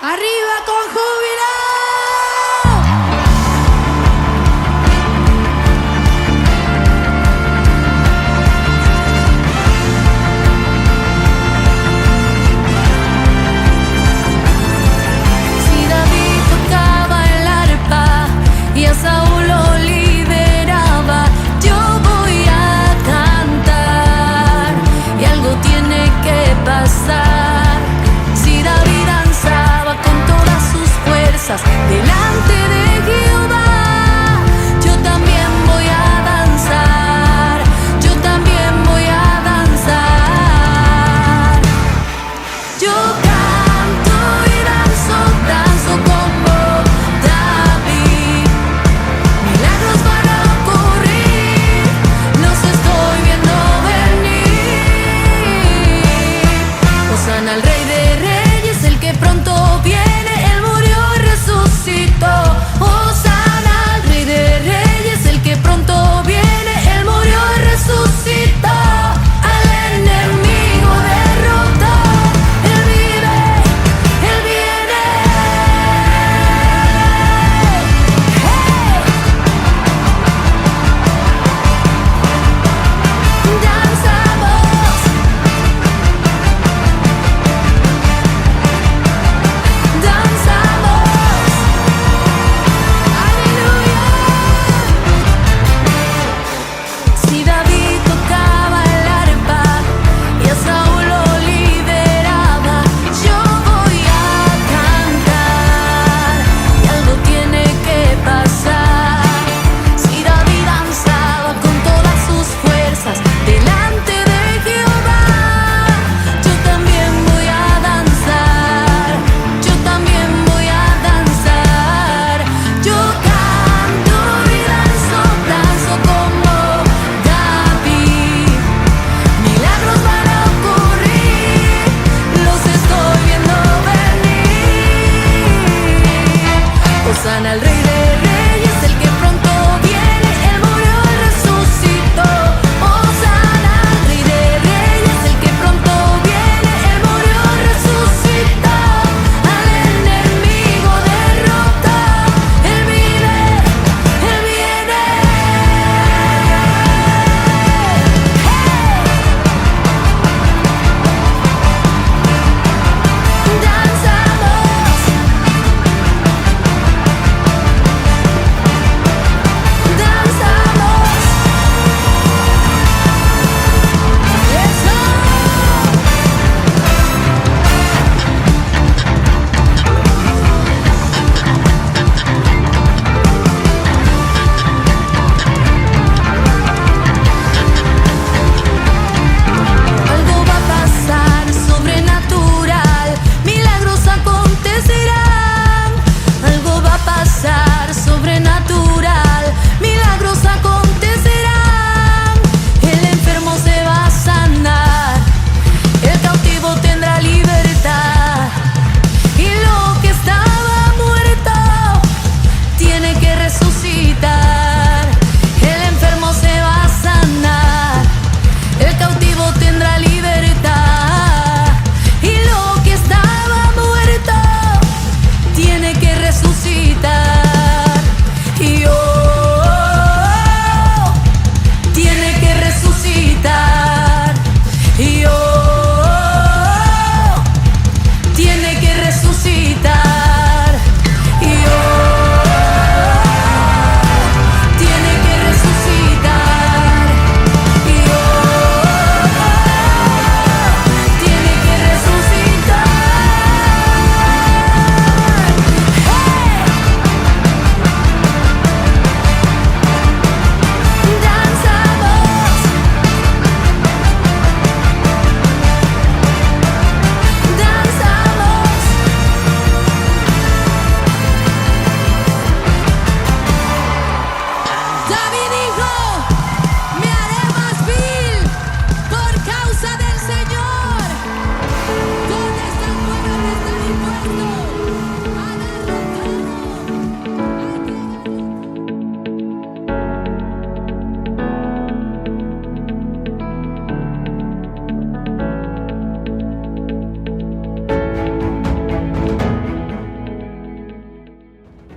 ¡Arriba con júbilo! Si David tocaba el arpa y a Saúl lo liberaba, yo voy a cantar y algo tiene que pasar. Si David danzaba con todas sus fuerzas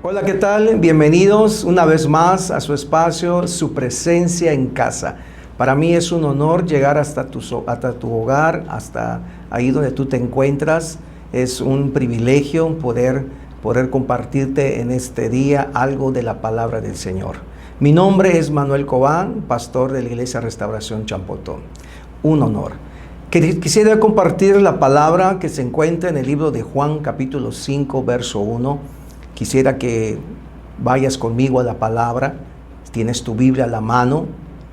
Hola, ¿qué tal? Bienvenidos una vez más a su espacio, su presencia en casa. Para mí es un honor llegar hasta tu hogar, hasta ahí donde tú te encuentras. Es un privilegio poder compartirte en este día algo de la palabra del Señor. Mi nombre es Manuel Cobán, pastor de la Iglesia Restauración Champotón. Un honor. Quisiera compartir la palabra que se encuentra en el libro de Juan, capítulo 5, verso 1. Quisiera que vayas conmigo a la palabra, tienes tu Biblia a la mano,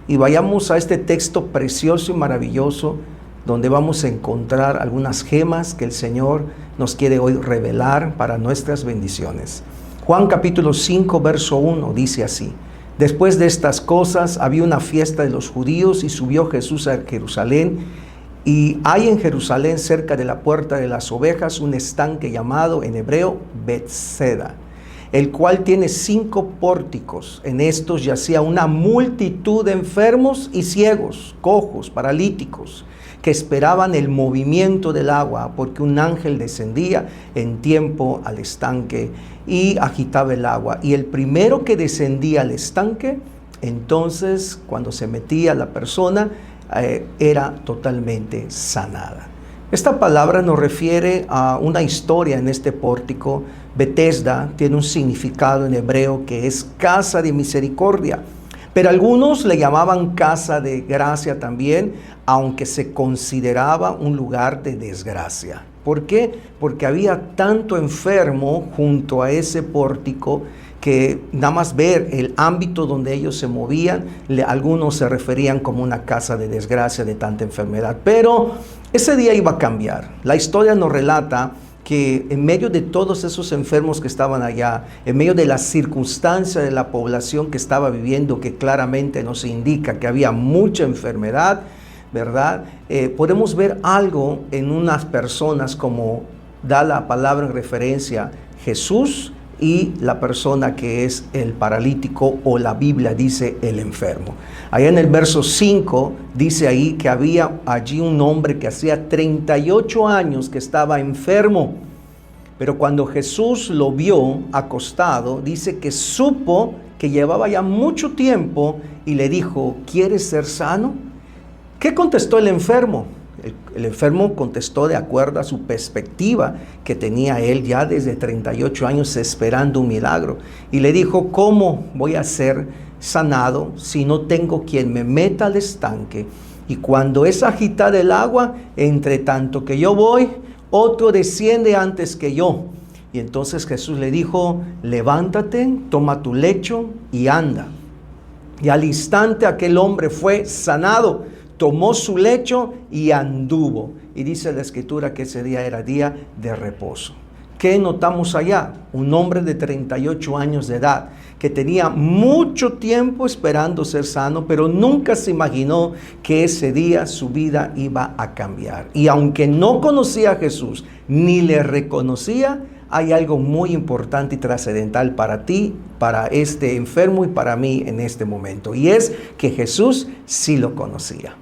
y vayamos a este texto precioso y maravilloso, donde vamos a encontrar algunas gemas que el Señor nos quiere hoy revelar para nuestras bendiciones. Juan capítulo 5, verso 1 dice así: Después de estas cosas había una fiesta de los judíos y subió Jesús a Jerusalén. Y hay en Jerusalén, cerca de la puerta de las ovejas, un estanque llamado en hebreo Betseda, el cual tiene 5 pórticos. En estos yacía una multitud de enfermos y ciegos, cojos, paralíticos, que esperaban el movimiento del agua, porque un ángel descendía en tiempo al estanque y agitaba el agua. Y el primero que descendía al estanque, entonces cuando se metía la persona, era totalmente sanada. Esta palabra nos refiere a una historia en este pórtico. Betesda tiene un significado en hebreo que es casa de misericordia, pero algunos le llamaban casa de gracia también, aunque se consideraba un lugar de desgracia. ¿Por qué? Porque había tanto enfermo junto a ese pórtico que nada más ver el ámbito donde ellos se movían, algunos se referían como una casa de desgracia de tanta enfermedad. Pero ese día iba a cambiar. La historia nos relata que en medio de todos esos enfermos que estaban allá, en medio de la circunstancia de la población que estaba viviendo, que claramente nos indica que había mucha enfermedad, ¿verdad? Podemos ver algo en unas personas, como da la palabra en referencia Jesús y la persona que es el paralítico, o la Biblia dice el enfermo. Allá en el verso 5 dice ahí que había allí un hombre que hacía 38 años que estaba enfermo. Pero cuando Jesús lo vio acostado, dice que supo que llevaba ya mucho tiempo y le dijo: ¿quieres ser sano? ¿Qué contestó el enfermo? El enfermo contestó de acuerdo a su perspectiva que tenía él ya desde 38 años esperando un milagro. Y le dijo: ¿cómo voy a ser sanado si no tengo quien me meta al estanque? Y cuando es agitada el agua, entre tanto que yo voy, otro desciende antes que yo. Y entonces Jesús le dijo: levántate, toma tu lecho y anda. Y al instante aquel hombre fue sanado. Tomó su lecho y anduvo. Y dice la Escritura que ese día era día de reposo. ¿Qué notamos allá? Un hombre de 38 años de edad que tenía mucho tiempo esperando ser sano, pero nunca se imaginó que ese día su vida iba a cambiar. Y aunque no conocía a Jesús ni le reconocía, hay algo muy importante y trascendental para ti, para este enfermo y para mí en este momento. Y es que Jesús sí lo conocía.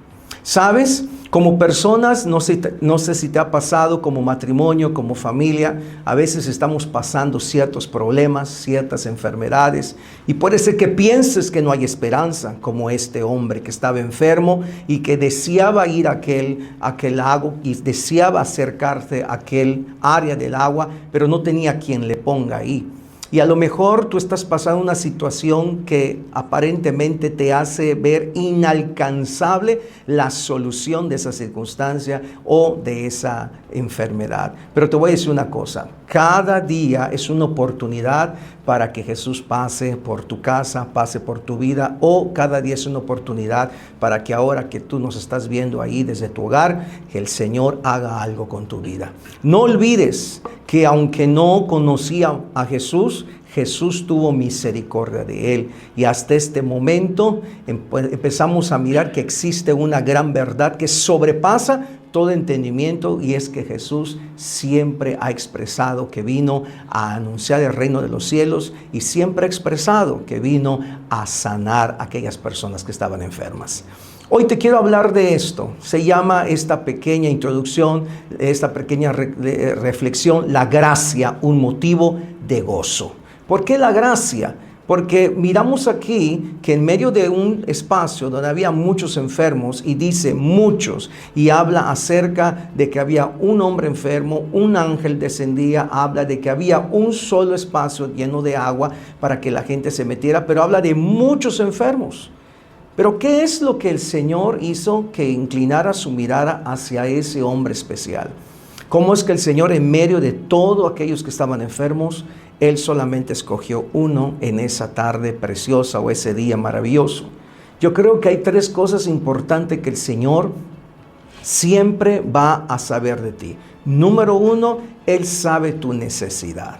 ¿Sabes? Como personas, no sé si te ha pasado, como matrimonio, como familia, a veces estamos pasando ciertos problemas, ciertas enfermedades, y puede ser que pienses que no hay esperanza, como este hombre que estaba enfermo y que deseaba ir a aquel lago y deseaba acercarse a aquel área del agua, pero no tenía quien le ponga ahí. Y a lo mejor tú estás pasando una situación que aparentemente te hace ver inalcanzable la solución de esa circunstancia o de esa enfermedad. Pero te voy a decir una cosa: cada día es una oportunidad para que Jesús pase por tu casa, pase por tu vida, o cada día es una oportunidad para que ahora que tú nos estás viendo ahí desde tu hogar, que el Señor haga algo con tu vida. No olvides que aunque no conocía a Jesús, Jesús tuvo misericordia de él. Y hasta este momento empezamos a mirar que existe una gran verdad que sobrepasa todo entendimiento, y es que Jesús siempre ha expresado que vino a anunciar el reino de los cielos, y siempre ha expresado que vino a sanar a aquellas personas que estaban enfermas. Hoy te quiero hablar de esto. Se llama esta pequeña introducción, esta pequeña reflexión, la gracia, un motivo de gozo. ¿Por qué la gracia? Porque miramos aquí que en medio de un espacio donde había muchos enfermos, y dice muchos, y habla acerca de que había un hombre enfermo, un ángel descendía, habla de que había un solo espacio lleno de agua para que la gente se metiera, pero habla de muchos enfermos. Pero ¿qué es lo que el Señor hizo que inclinara su mirada hacia ese hombre especial? ¿Cómo es que el Señor, en medio de todos aquellos que estaban enfermos, Él solamente escogió uno en esa tarde preciosa o ese día maravilloso? Yo creo que hay tres cosas importantes que el Señor siempre va a saber de ti. Número uno, Él sabe tu necesidad.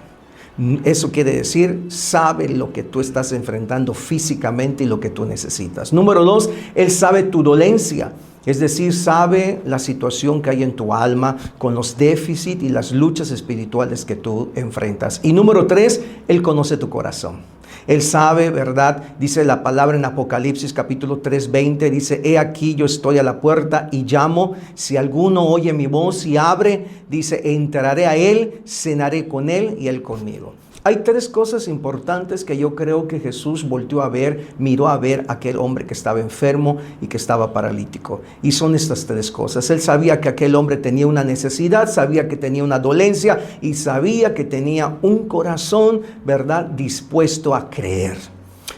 Eso quiere decir, sabe lo que tú estás enfrentando físicamente y lo que tú necesitas. Número dos, Él sabe tu dolencia. Es decir, sabe la situación que hay en tu alma con los déficits y las luchas espirituales que tú enfrentas. Y número tres, Él conoce tu corazón. Él sabe, ¿verdad? Dice la palabra en Apocalipsis capítulo 3:20, dice: he aquí yo estoy a la puerta y llamo. Si alguno oye mi voz y abre, dice, entraré a Él, cenaré con Él y Él conmigo. Hay tres cosas importantes que yo creo que Jesús volteó a ver, miró a ver a aquel hombre que estaba enfermo y que estaba paralítico. Y son estas tres cosas. Él sabía que aquel hombre tenía una necesidad, sabía que tenía una dolencia y sabía que tenía un corazón, ¿verdad?, dispuesto a creer.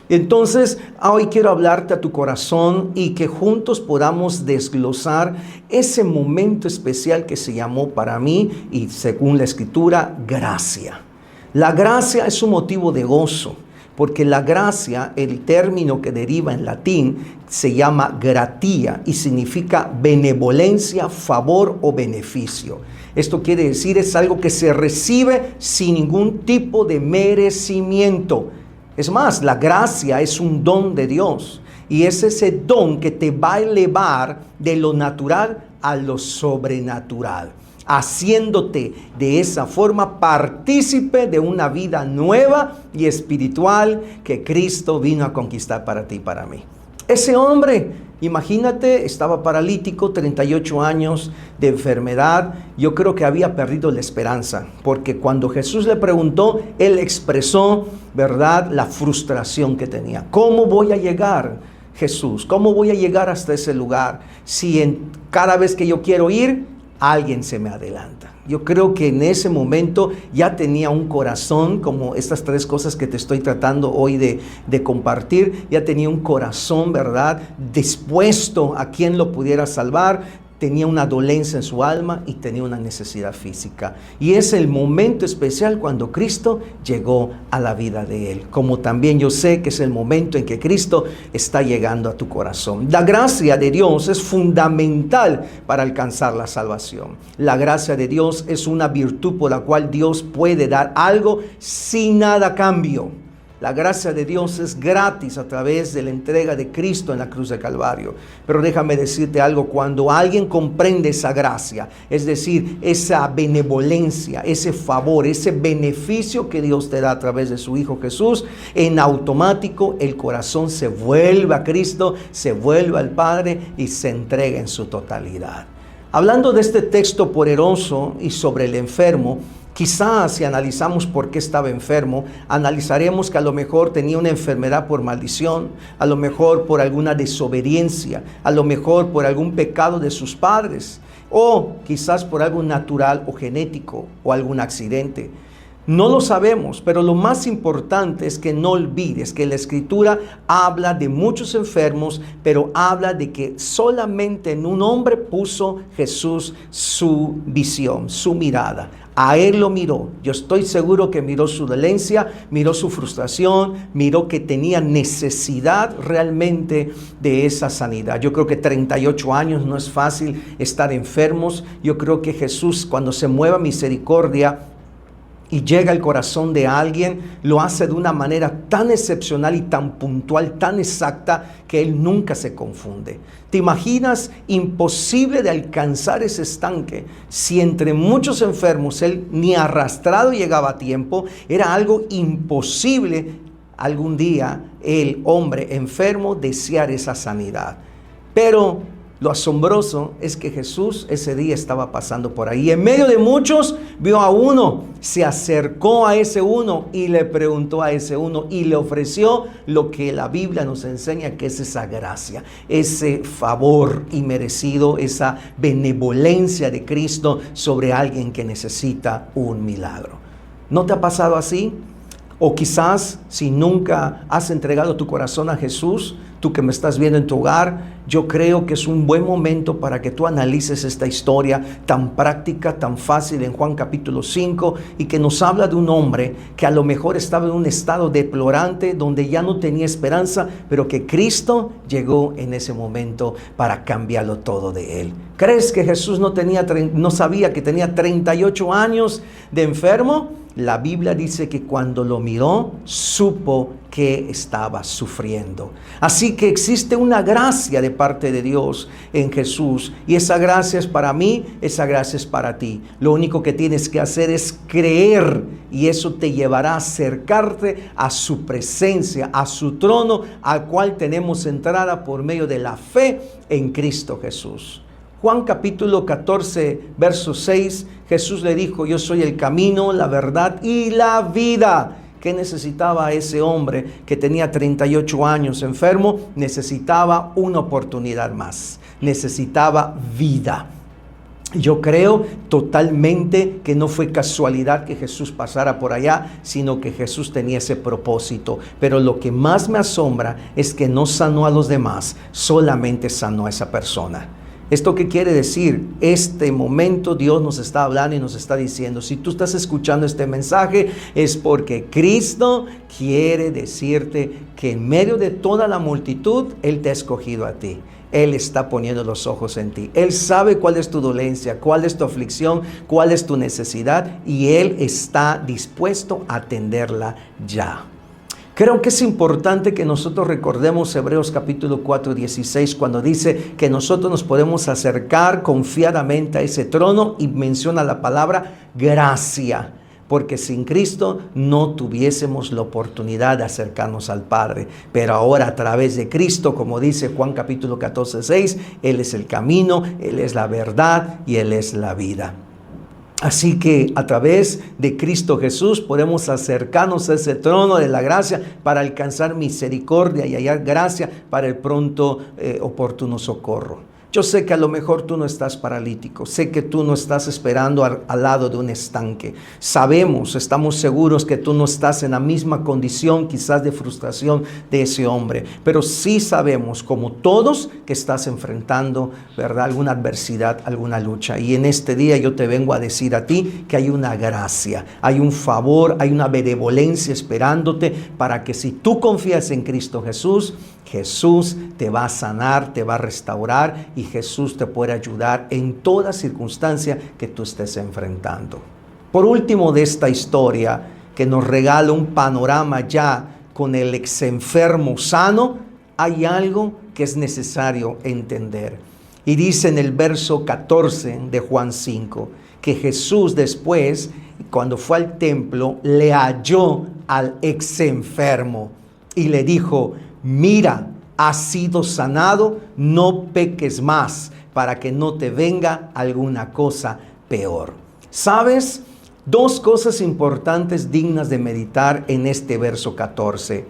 Entonces, hoy quiero hablarte a tu corazón y que juntos podamos desglosar ese momento especial que se llamó para mí, y según la Escritura, gracia. La gracia es un motivo de gozo, porque la gracia, el término que deriva en latín, se llama gratia y significa benevolencia, favor o beneficio. Esto quiere decir, es algo que se recibe sin ningún tipo de merecimiento. Es más, la gracia es un don de Dios, y es ese don que te va a elevar de lo natural a lo sobrenatural, haciéndote de esa forma partícipe de una vida nueva y espiritual que Cristo vino a conquistar para ti y para mí. Ese hombre, imagínate, estaba paralítico, 38 años de enfermedad. Yo creo que había perdido la esperanza, porque cuando Jesús le preguntó, él expresó, ¿verdad?, la frustración que tenía. ¿Cómo voy a llegar, Jesús? ¿Cómo voy a llegar hasta ese lugar si cada vez que yo quiero ir, alguien se me adelanta? Yo creo que en ese momento ya tenía un corazón, como estas tres cosas que te estoy tratando hoy de compartir. Ya tenía un corazón, ¿verdad?, dispuesto a quien lo pudiera salvar. Tenía una dolencia en su alma y tenía una necesidad física. Y es el momento especial cuando Cristo llegó a la vida de él. Como también yo sé que es el momento en que Cristo está llegando a tu corazón. La gracia de Dios es fundamental para alcanzar la salvación. La gracia de Dios es una virtud por la cual Dios puede dar algo sin nada a cambio. La gracia de Dios es gratis a través de la entrega de Cristo en la cruz de Calvario. Pero déjame decirte algo, cuando alguien comprende esa gracia, es decir, esa benevolencia, ese favor, ese beneficio que Dios te da a través de su Hijo Jesús, en automático el corazón se vuelve a Cristo, se vuelve al Padre y se entrega en su totalidad. Hablando de este texto poderoso y sobre el enfermo, quizás si analizamos por qué estaba enfermo, analizaremos que a lo mejor tenía una enfermedad por maldición, a lo mejor por alguna desobediencia, a lo mejor por algún pecado de sus padres, o quizás por algo natural o genético o algún accidente. No lo sabemos, pero lo más importante es que no olvides que la Escritura habla de muchos enfermos, pero habla de que solamente en un hombre puso Jesús su visión, su mirada. A él lo miró. Yo estoy seguro que miró su dolencia, miró su frustración, miró que tenía necesidad realmente de esa sanidad. Yo creo que 38 años no es fácil estar enfermos. Yo creo que Jesús, cuando se mueva misericordia y llega al corazón de alguien, lo hace de una manera tan excepcional y tan puntual, tan exacta, que Él nunca se confunde. ¿Te imaginas? Imposible de alcanzar ese estanque. Si entre muchos enfermos Él ni arrastrado llegaba a tiempo, era algo imposible algún día el hombre enfermo desear esa sanidad. Pero lo asombroso es que Jesús ese día estaba pasando por ahí. En medio de muchos vio a uno se acercó a ese uno y le preguntó a ese uno y le ofreció lo que la Biblia nos enseña que es esa gracia, ese favor inmerecido, esa benevolencia de Cristo sobre alguien que necesita un milagro. ¿No te ha pasado así? O quizás si nunca has entregado tu corazón a Jesús, tú que me estás viendo en tu hogar, yo creo que es un buen momento para que tú analices esta historia tan práctica, tan fácil en Juan capítulo 5 y que nos habla de un hombre que a lo mejor estaba en un estado deplorante donde ya no tenía esperanza, pero que Cristo llegó en ese momento para cambiarlo todo de él. ¿Crees que Jesús no sabía que tenía 38 años de enfermo? La Biblia dice que cuando lo miró, supo que estaba sufriendo. Así que existe una gracia de parte de Dios en Jesús. Y esa gracia es para mí, esa gracia es para ti. Lo único que tienes que hacer es creer. Y eso te llevará a acercarte a su presencia, a su trono, al cual tenemos entrada por medio de la fe en Cristo Jesús. Juan capítulo 14, verso 6, Jesús le dijo: yo soy el camino, la verdad y la vida. ¿Qué necesitaba ese hombre que tenía 38 años enfermo? Necesitaba una oportunidad más, necesitaba vida. Yo creo totalmente que no fue casualidad que Jesús pasara por allá, sino que Jesús tenía ese propósito. Pero lo que más me asombra es que no sanó a los demás, solamente sanó a esa persona. ¿Esto qué quiere decir? Este momento Dios nos está hablando y nos está diciendo, si tú estás escuchando este mensaje, es porque Cristo quiere decirte que en medio de toda la multitud, Él te ha escogido a ti. Él está poniendo los ojos en ti. Él sabe cuál es tu dolencia, cuál es tu aflicción, cuál es tu necesidad, y Él está dispuesto a atenderla ya. Creo que es importante que nosotros recordemos Hebreos capítulo 4, 16, cuando dice que nosotros nos podemos acercar confiadamente a ese trono y menciona la palabra gracia, porque sin Cristo no tuviésemos la oportunidad de acercarnos al Padre. Pero ahora a través de Cristo, como dice Juan capítulo 14, 6, Él es el camino, Él es la verdad y Él es la vida. Así que a través de Cristo Jesús podemos acercarnos a ese trono de la gracia para alcanzar misericordia y hallar gracia para el pronto oportuno socorro. Yo sé que a lo mejor tú no estás paralítico, sé que tú no estás esperando al lado de un estanque. Sabemos, estamos seguros que tú no estás en la misma condición quizás de frustración de ese hombre, pero sí sabemos, como todos, que estás enfrentando, ¿verdad?, alguna adversidad, alguna lucha. Y en este día yo te vengo a decir a ti que hay una gracia, hay un favor, hay una benevolencia esperándote para que si tú confías en Cristo Jesús, Jesús te va a sanar, te va a restaurar y Jesús te puede ayudar en toda circunstancia que tú estés enfrentando. Por último de esta historia que nos regala un panorama ya con el ex enfermo sano, hay algo que es necesario entender. Y dice en el verso 14 de Juan 5 que Jesús después, cuando fue al templo, le halló al ex enfermo y le dijo: mira, has sido sanado, no peques más, para que no te venga alguna cosa peor. ¿Sabes? Dos cosas importantes dignas de meditar en este verso 14.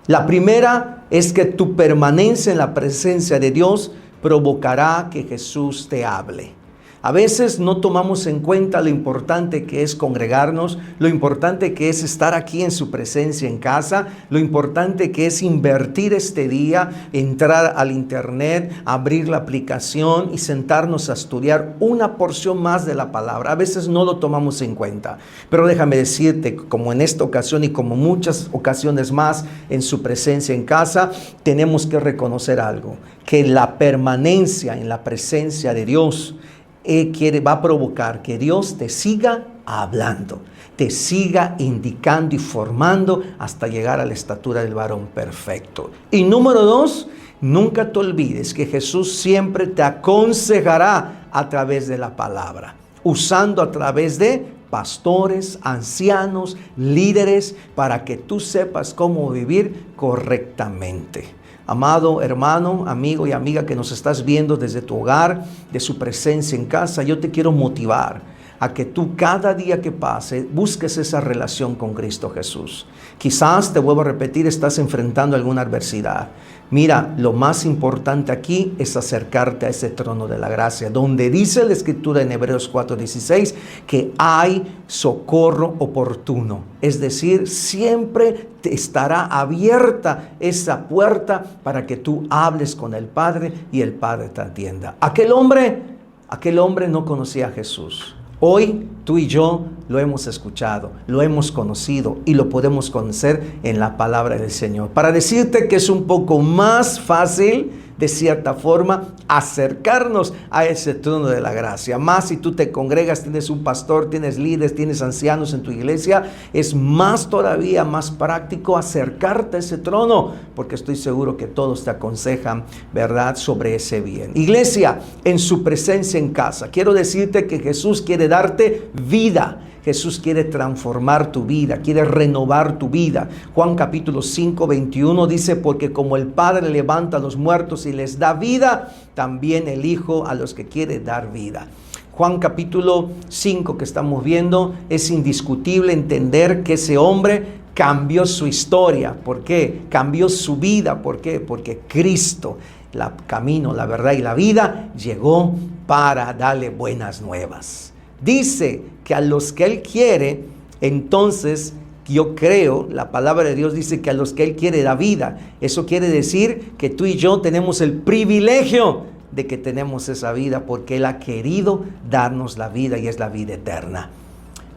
La primera es que tu permanencia en la presencia de Dios provocará que Jesús te hable. A veces no tomamos en cuenta lo importante que es congregarnos, lo importante que es estar aquí en su presencia en casa, lo importante que es invertir este día, entrar al internet, abrir la aplicación y sentarnos a estudiar una porción más de la palabra. A veces no lo tomamos en cuenta, pero déjame decirte, como en esta ocasión y como muchas ocasiones más en su presencia en casa, tenemos que reconocer algo, que la permanencia en la presencia de Dios va a provocar que Dios te siga hablando, te siga indicando y formando hasta llegar a la estatura del varón perfecto. Y número 2, nunca te olvides que Jesús siempre te aconsejará a través de la palabra, usando a través de pastores, ancianos, líderes, para que tú sepas cómo vivir correctamente. Amado hermano, amigo y amiga que nos estás viendo desde tu hogar, de su presencia en casa, yo te quiero motivar a que tú cada día que pase busques esa relación con Cristo Jesús. Quizás, te vuelvo a repetir, estás enfrentando alguna adversidad. Mira, lo más importante aquí es acercarte a ese trono de la gracia, donde dice la Escritura en Hebreos 4:16 que hay socorro oportuno. Es decir, siempre te estará abierta esa puerta para que tú hables con el Padre y el Padre te atienda. Aquel hombre no conocía a Jesús. Hoy tú y yo lo hemos escuchado, lo hemos conocido y lo podemos conocer en la palabra del Señor. Para decirte que es un poco más fácil, de cierta forma, acercarnos a ese trono de la gracia. Más si tú te congregas, tienes un pastor, tienes líderes, tienes ancianos en tu iglesia, es más todavía más práctico acercarte a ese trono, porque estoy seguro que todos te aconsejan, ¿verdad?, sobre ese bien. Iglesia, en su presencia en casa, quiero decirte que Jesús quiere darte vida. Jesús quiere transformar tu vida, quiere renovar tu vida. Juan capítulo 5, 21 dice, porque como el Padre levanta a los muertos y les da vida, también el Hijo a los que quiere dar vida. Juan capítulo 5 que estamos viendo, es indiscutible entender que ese hombre cambió su historia. ¿Por qué? Cambió su vida. ¿Por qué? Porque Cristo, el camino, la verdad y la vida, llegó para darle buenas nuevas. Dice que a los que Él quiere, entonces yo creo, la palabra de Dios dice que a los que Él quiere da vida. Eso quiere decir que tú y yo tenemos el privilegio de que tenemos esa vida porque Él ha querido darnos la vida y es la vida eterna.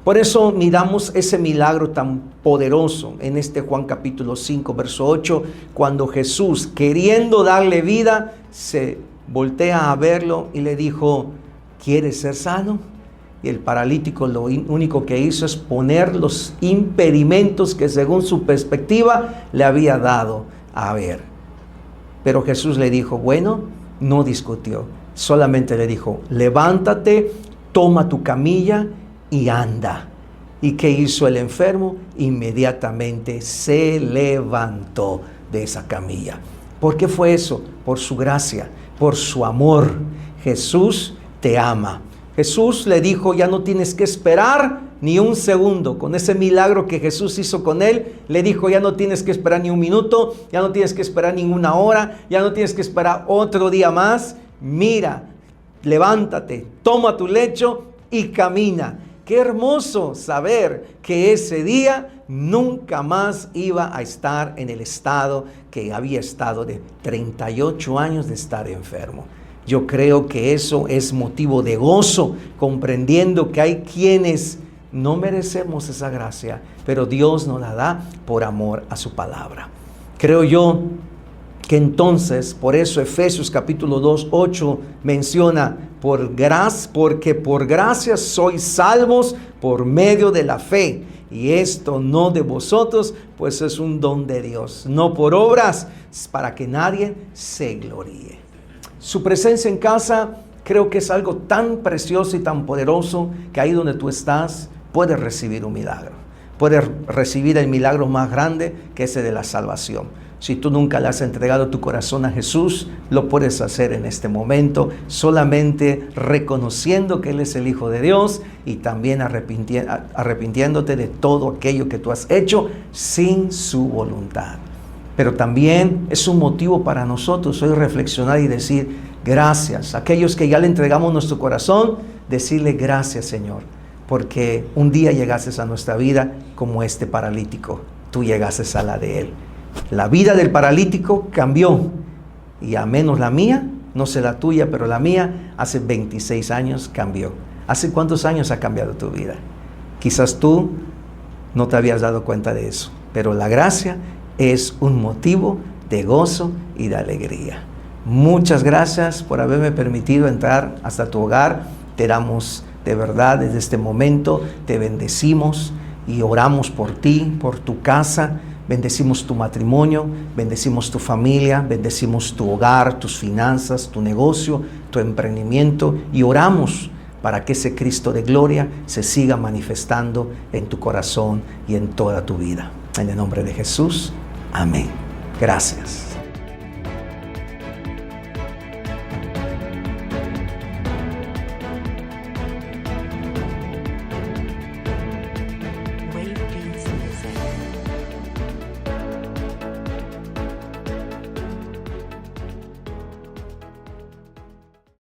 Por eso miramos ese milagro tan poderoso en este Juan capítulo 5, verso 8, cuando Jesús, queriendo darle vida, se voltea a verlo y le dijo, ¿quieres ser sano? Y el paralítico lo único que hizo es poner los impedimentos que según su perspectiva le había dado a ver. Pero Jesús le dijo, bueno, no discutió. Solamente le dijo, levántate, toma tu camilla y anda. ¿Y qué hizo el enfermo? Inmediatamente se levantó de esa camilla. ¿Por qué fue eso? Por su gracia, por su amor. Jesús te ama. Jesús le dijo, ya no tienes que esperar ni un segundo. Con ese milagro que Jesús hizo con él, le dijo, ya no tienes que esperar ni un minuto, ya no tienes que esperar ninguna hora, ya no tienes que esperar otro día más. Mira, levántate, toma tu lecho y camina. Qué hermoso saber que ese día nunca más iba a estar en el estado que había estado de 38 años de estar enfermo. Yo creo que eso es motivo de gozo, comprendiendo que hay quienes no merecemos esa gracia, pero Dios nos la da por amor a su palabra. Creo yo que entonces, por eso Efesios capítulo 2, 8 menciona, porque por gracia sois salvos por medio de la fe. Y esto no de vosotros, pues es un don de Dios, no por obras, para que nadie se gloríe. Su presencia en casa creo que es algo tan precioso y tan poderoso que ahí donde tú estás puedes recibir un milagro. Puedes recibir el milagro más grande que ese de la salvación. Si tú nunca le has entregado tu corazón a Jesús, lo puedes hacer en este momento, solamente reconociendo que Él es el Hijo de Dios y también arrepintiéndote de todo aquello que tú has hecho sin su voluntad. Pero también es un motivo para nosotros hoy reflexionar y decir gracias. Aquellos que ya le entregamos nuestro corazón, decirle gracias, Señor, porque un día llegaste a nuestra vida como este paralítico. Tú llegaste a la de él. La vida del paralítico cambió y a menos la mía, no sé la tuya, pero la mía hace 26 años cambió. ¿Hace cuántos años ha cambiado tu vida? Quizás tú no te habías dado cuenta de eso, pero la gracia es un motivo de gozo y de alegría. Muchas gracias por haberme permitido entrar hasta tu hogar. Te damos de verdad desde este momento, te bendecimos y oramos por ti, por tu casa. Bendecimos tu matrimonio, bendecimos tu familia, bendecimos tu hogar, tus finanzas, tu negocio, tu emprendimiento y oramos para que ese Cristo de gloria se siga manifestando en tu corazón y en toda tu vida. En el nombre de Jesús, amén. Gracias.